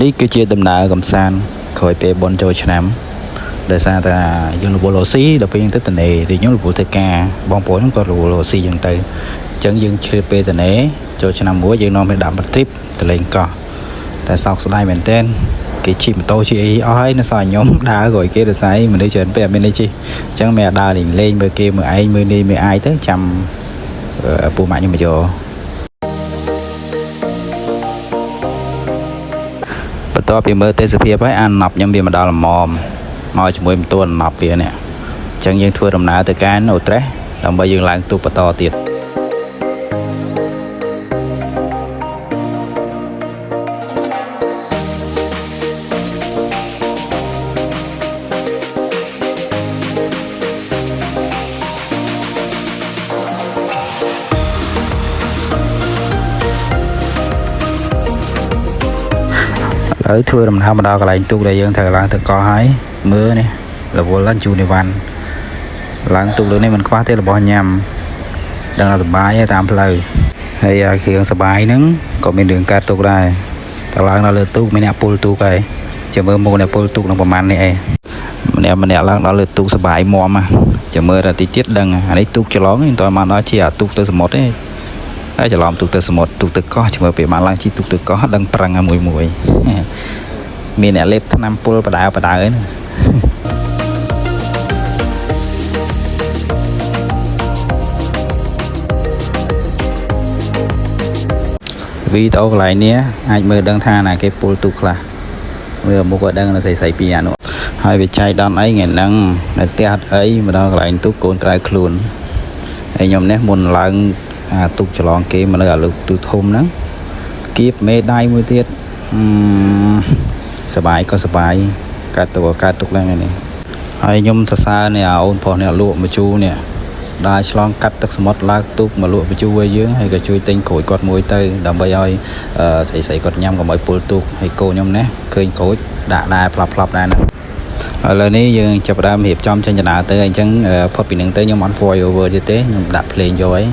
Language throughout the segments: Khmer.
នេះគឺជាដំណើរកំសាន្តក្រោយពេលបន់ចូលឆ្នាំដោយសារតែយើងរវល់រស៊ីដល់ពេលយើងទៅតនេthìខ្ញុំរវល់ធ្វើការបងប្អូនខ្ញុំក៏រវល់រស៊ីយ៉ាងទៅអញ្ចឹងយើងជ្រាបពេលតនេចូលឆ្នាំមួយយើងនាំទៅដាក់បាត់ទ្រីបទៅលេងកោះតែសោកស្ដាយមែនទែនគេជិះម៉ូតូជិះអីអស់ហើយនៅសល់ខ្ញុំដើរក្រោយគេដោយសារមនុស្សច្រើនពេកអត់មានអីជិះអញ្ចឹងមិនដើរលេងមើលគេមើលឯងមើលនេះមើលអាយទៅចាំពូម៉ាក់ខ្ញុំមកយកបន្ទាប់ពីមើលទេសភាពហើយអានប់ខ្ញុំវាមកដល់ល្មមមកជាមួយម៉ូតូអានប់វានេះអញ្ចឹងយើងធ្វើដំណើរទៅកាន់អូត្រេសដើម្បីយើងឡើងទូកបន្តទៀតហើយធ្វើដំណើរមកដល់កន្លែងទូកដែលយើងត្រូវឡើងទៅកោះហើយមើលនេះរវល់ឡើងជូននេះវ៉ាន់ឡើងទូកលើនេះមិនខ្វះទេរបស់ញ៉ាំដឹងថាសុបាយតាមផ្លូវហើយគ្រឿងសុបាយហ្នឹងក៏មានរឿងកាត់ទូកដែរតែឡើងដល់លើទូកមានអ្នកពុលទូកហើយចាំមើលមុខអ្នកពុលទូកនឹងប្រហែលនេះឯងម្នាក់ឡើងដល់លើទូកសុបាយមាំចាំមើលតែតិចទៀតដឹងអានេះទូកច្រឡងមិនតមកដល់ជាអាទូកទៅសមុទ្រទេហើយច្រឡំទូកទៅសមុទ្រទូកទៅកោះចាំមើលពេលបានឡើងជិះទូកទៅកោះដឹងប្រឹងមួយមានអ្នកលេបថ្នាំពុលបដាអីណាវីដេអូកន្លែងនេះអាចមើលដឹងថាណាគេពុលទូកខ្លះមើលមុខក៏ដឹងនៅស្រីពីអានោះហើយវាចៃដន្យអីថ្ងៃហ្នឹងនៅផ្ទះអត់អីមកដល់កន្លែងទូកកូនក្រៅខ្លួនហើយខ្ញុំនេះមុនឡើងទូកច្រឡងគេមកនៅអាលើទូកធំហ្នឹងគៀបមេដៃមួយទៀតសបាយក៏សបាយកាត់ទុកឡើងនេះហើយខ្ញុំសរសើរនេះអូនប្រុសនេះលក់មជូរនេះដើរឆ្លងកាត់ទឹកសមុទ្រឡើងទូកមកលក់មជូរឲ្យយើងហើយក៏ជួយទិញក្រូចគាត់មួយទៅដើម្បីឲ្យស្រីគាត់ញ៉ាំកុំឲ្យពុលទូកហើយកូនខ្ញុំណាឃើញក្រូចដាក់ដែរផ្លាប់ដែរណាឥឡូវនេះយើងចាប់ផ្ដើមរៀបចំចេញដំណើរទៅអញ្ចឹងផុតពីនឹងទៅខ្ញុំអត់ voice over ទៀតទេខ្ញុំដាក់ភ្លេងយកហើយ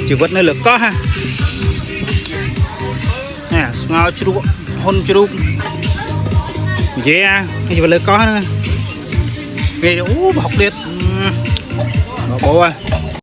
ជីវិតនៅលើកោះណាស្ងោជ្រូកហ៊ុនជ្រូកនិយាយជីវិតលើកោះហ្នឹងគេអូបោកទៀតបោក